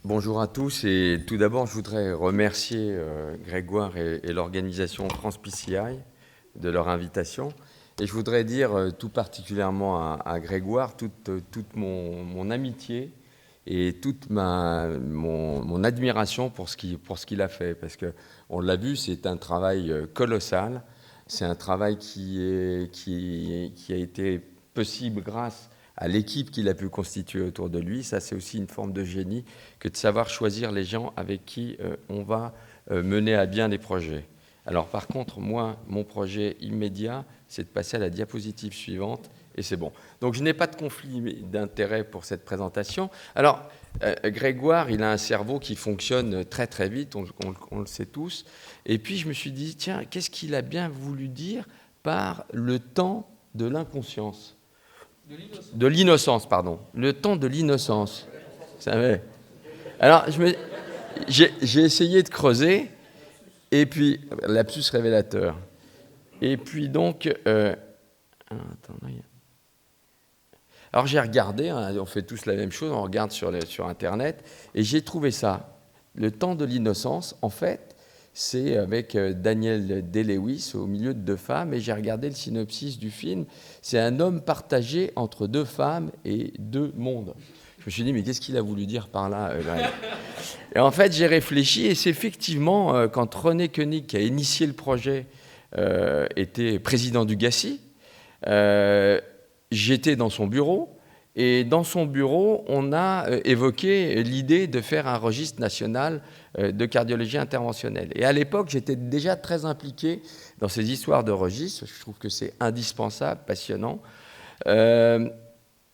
Bonjour à tous et tout d'abord je voudrais remercier Grégoire et l'organisation France PCI de leur invitation et je voudrais dire tout particulièrement à Grégoire toute mon amitié et toute mon admiration pour ce qu'il a fait parce qu'on l'a vu, c'est un travail colossal, c'est un travail qui a été possible grâce à l'équipe qu'il a pu constituer autour de lui. Ça, c'est aussi une forme de génie que de savoir choisir les gens avec qui on va mener à bien des projets. Alors, par contre, moi, mon projet immédiat, c'est de passer à la diapositive suivante, et c'est bon. Donc, je n'ai pas de conflit d'intérêt pour cette présentation. Alors, Grégoire, il a un cerveau qui fonctionne très, très vite, on le sait tous. Et puis, je me suis dit, tiens, qu'est-ce qu'il a bien voulu dire par le temps de l'inconscience ? De l'innocence, pardon. Le temps de l'innocence. Vous savez. Alors, j'ai essayé de creuser, et puis, lapsus révélateur. Et puis donc, alors j'ai regardé, hein, on fait tous la même chose, on regarde sur Internet, et j'ai trouvé ça. Le temps de l'innocence, en fait, c'est avec Daniel Day-Lewis au milieu de deux femmes, et j'ai regardé le synopsis du film. C'est un homme partagé entre deux femmes et deux mondes. Je me suis dit, mais qu'est-ce qu'il a voulu dire par là Et en fait, j'ai réfléchi, et c'est effectivement, quand René Koenig, qui a initié le projet, était président du GACI, j'étais dans son bureau, et dans son bureau, on a évoqué l'idée de faire un registre national de cardiologie interventionnelle. Et à l'époque, j'étais déjà très impliqué dans ces histoires de registres. Je trouve que c'est indispensable, passionnant.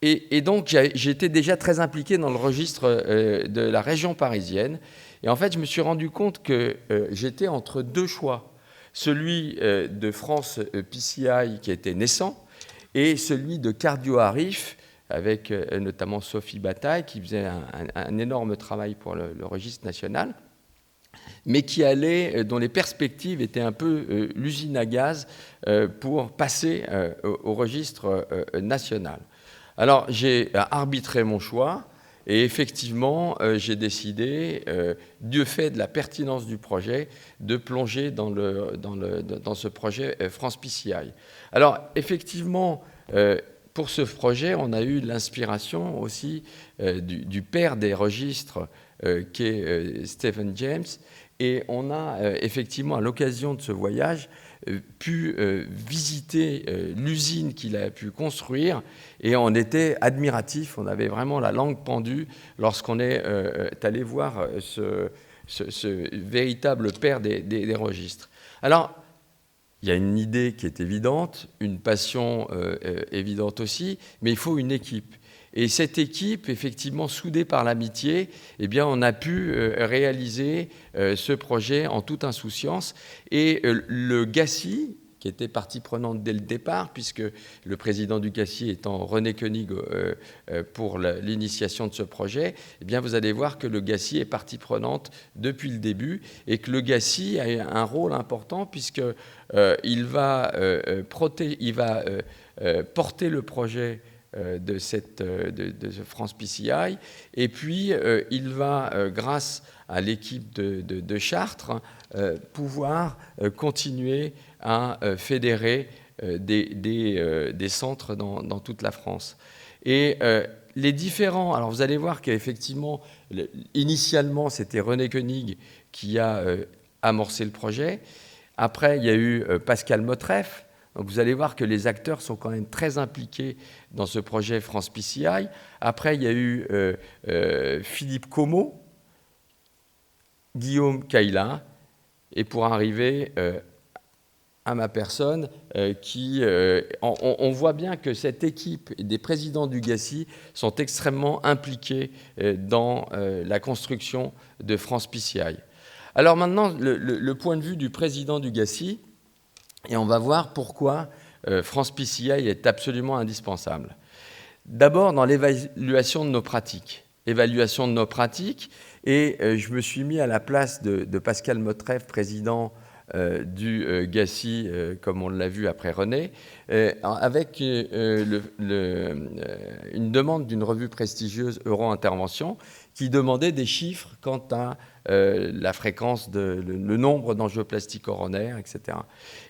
Et donc, j'étais déjà très impliqué dans le registre de la région parisienne. Et en fait, je me suis rendu compte que j'étais entre deux choix. Celui de France PCI, qui était naissant, et celui de CardioArif, avec notamment Sophie Bataille, qui faisait un énorme travail pour le registre national, mais dont les perspectives étaient un peu l'usine à gaz pour passer au registre national. Alors, j'ai arbitré mon choix, et effectivement, j'ai décidé, du fait de la pertinence du projet, de plonger dans ce projet France PCI. Alors, effectivement, pour ce projet, on a eu l'inspiration aussi du père des registres, qui est Stephen James, et on a effectivement, à l'occasion de ce voyage, pu visiter l'usine qu'il a pu construire, et on était admiratifs, on avait vraiment la langue pendue lorsqu'on est allé voir ce véritable père des registres. Alors, il y a une idée qui est évidente, une passion évidente aussi, mais il faut une équipe. Et cette équipe, effectivement, soudée par l'amitié, eh bien, on a pu réaliser ce projet en toute insouciance. Et le GACI, qui était partie prenante dès le départ, puisque le président du GACI étant René Koenig pour l'initiation de ce projet, eh bien, vous allez voir que le GACI est partie prenante depuis le début, et que le GACI a un rôle important, puisqu'il va porter le projet de ce France PCI, et puis il va, grâce à l'équipe de Chartres, pouvoir continuer à fédérer des centres dans toute la France. Et les différents... Alors vous allez voir qu'effectivement, initialement, c'était René Koenig qui a amorcé le projet. Après, il y a eu Pascal Motreff. Donc vous allez voir que les acteurs sont quand même très impliqués dans ce projet France PCI. Après, il y a eu Philippe Como, Guillaume Caïla, et pour arriver à ma personne, on voit bien que cette équipe des présidents du GACI sont extrêmement impliqués dans la construction de France PCI. Alors maintenant, le point de vue du président du GACI, et on va voir pourquoi France PCI est absolument indispensable. D'abord, dans l'évaluation de nos pratiques. Évaluation de nos pratiques, et je me suis mis à la place de Pascal Motreff, président du GACI, comme on l'a vu après René, avec une demande d'une revue prestigieuse Euro Intervention, qui demandait des chiffres quant à la fréquence, le nombre d'angioplasties coronaires, etc.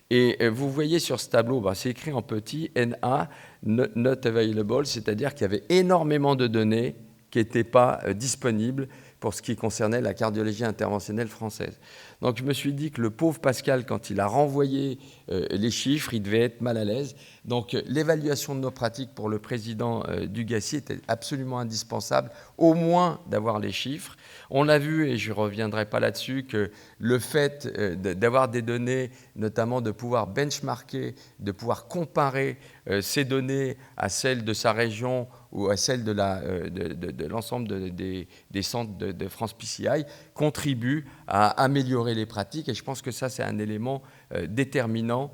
Et vous voyez sur ce tableau, c'est écrit en petit, NA, not available, c'est-à-dire qu'il y avait énormément de données qui n'étaient pas disponibles pour ce qui concernait la cardiologie interventionnelle française. Donc je me suis dit que le pauvre Pascal, quand il a renvoyé les chiffres, il devait être mal à l'aise. Donc l'évaluation de nos pratiques pour le président Dugassi était absolument indispensable, au moins d'avoir les chiffres. On a vu, et je ne reviendrai pas là-dessus, que le fait d'avoir des données, notamment de pouvoir benchmarker, de pouvoir comparer ces données à celles de sa région ou à celles de l'ensemble des centres de France PCI, contribue à améliorer les pratiques. Et je pense que ça, c'est un élément déterminant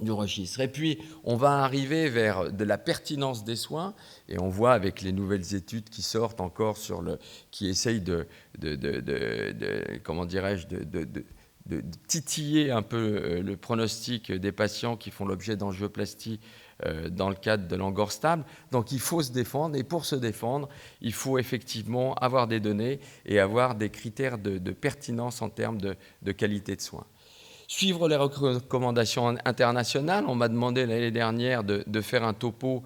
du registre. Et puis, on va arriver vers de la pertinence des soins, et on voit avec les nouvelles études qui sortent encore qui essayent comment dirais-je, de titiller un peu le pronostic des patients qui font l'objet d'angioplastie dans le cadre de l'angor stable. Donc il faut se défendre, et pour se défendre, il faut effectivement avoir des données et avoir des critères de pertinence en termes de qualité de soins. Suivre les recommandations internationales. On m'a demandé l'année dernière de faire un topo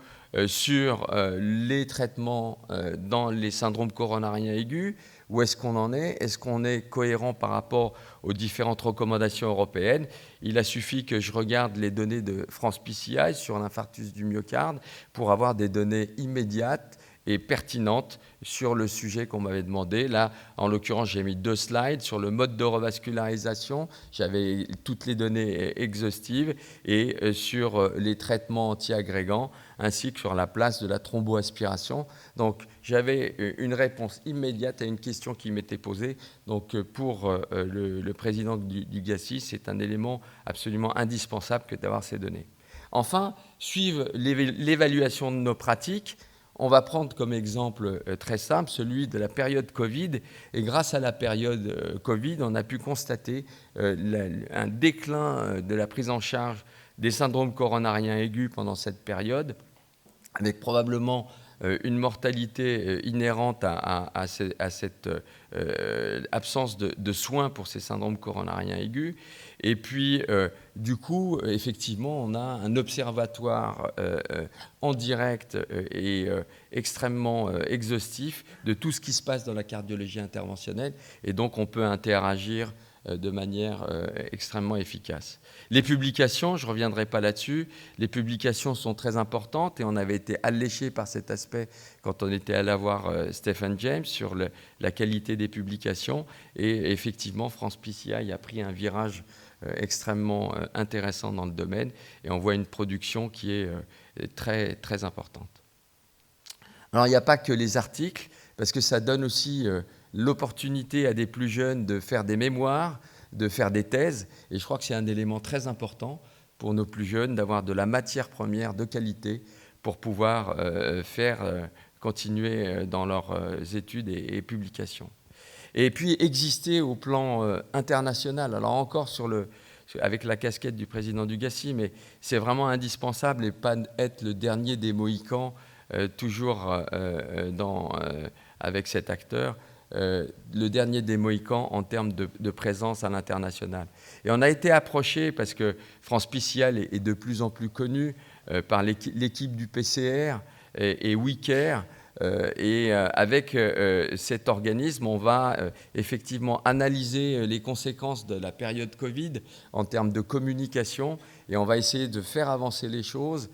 sur les traitements dans les syndromes coronariens aigus. Où est-ce qu'on en est? Est-ce qu'on est cohérent par rapport aux différentes recommandations européennes? Il a suffi que je regarde les données de France PCI sur l'infarctus du myocarde pour avoir des données immédiates et pertinentes sur le sujet qu'on m'avait demandé. Là, en l'occurrence, j'ai mis 2 slides sur le mode de revascularisation. J'avais toutes les données exhaustives et sur les traitements antiagrégants ainsi que sur la place de la thromboaspiration. Donc, j'avais une réponse immédiate à une question qui m'était posée. Donc, pour le président Dugassi, c'est un élément absolument indispensable que d'avoir ces données. Enfin, suivre l'évaluation de nos pratiques. On va prendre comme exemple très simple celui de la période Covid. Et grâce à la période Covid, on a pu constater un déclin de la prise en charge des syndromes coronariens aigus pendant cette période, avec probablement une mortalité inhérente à cette absence de soins pour ces syndromes coronariens aigus. Et puis, du coup, effectivement, on a un observatoire en direct et extrêmement exhaustif de tout ce qui se passe dans la cardiologie interventionnelle. Et donc, on peut interagir de manière extrêmement efficace. Les publications, je ne reviendrai pas là-dessus, les publications sont très importantes et on avait été alléché par cet aspect quand on était allé voir Stephen James sur la qualité des publications. Et effectivement, France PCI a pris un virage extrêmement intéressant dans le domaine et on voit une production qui est très, très importante. Alors, il n'y a pas que les articles, parce que ça donne aussi l'opportunité à des plus jeunes de faire des mémoires, de faire des thèses. Et je crois que c'est un élément très important pour nos plus jeunes d'avoir de la matière première de qualité pour pouvoir continuer dans leurs études et publications. Et puis exister au plan international. Alors encore avec la casquette du président Dugassi, mais c'est vraiment indispensable et pas être le dernier des Mohicans, toujours avec cet acteur. Le dernier des Mohicans en termes de présence à l'international. Et on a été approché, parce que France PCI est de plus en plus connue par l'équipe du PCR et WeCare. Et avec cet organisme, on va effectivement analyser les conséquences de la période Covid en termes de communication et on va essayer de faire avancer les choses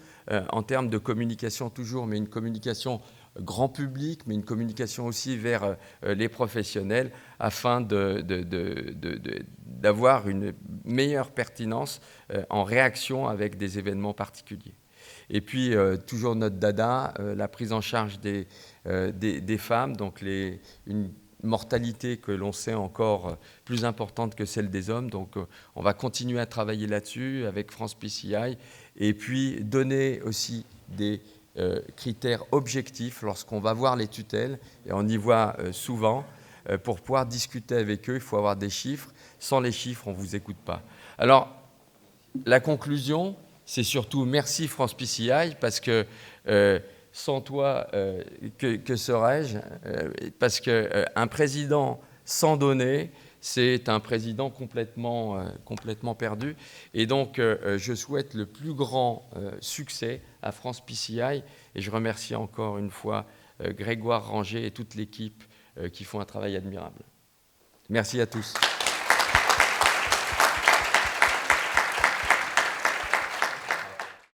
en termes de communication toujours, mais une communication grand public, mais une communication aussi vers les professionnels afin d'avoir une meilleure pertinence en réaction avec des événements particuliers. Et puis, toujours notre dada, la prise en charge des femmes, donc une mortalité que l'on sait encore plus importante que celle des hommes. Donc, on va continuer à travailler là-dessus avec France PCI et puis donner aussi des critères objectifs lorsqu'on va voir les tutelles, et on y voit souvent, pour pouvoir discuter avec eux, il faut avoir des chiffres. Sans les chiffres, on ne vous écoute pas. Alors, la conclusion, c'est surtout merci France PCI, parce que sans toi, que serais-je? Parce qu'un président sans donner, c'est un président complètement perdu. Et donc, je souhaite le plus grand succès à France PCI. Et je remercie encore une fois Grégoire Ranger et toute l'équipe qui font un travail admirable. Merci à tous.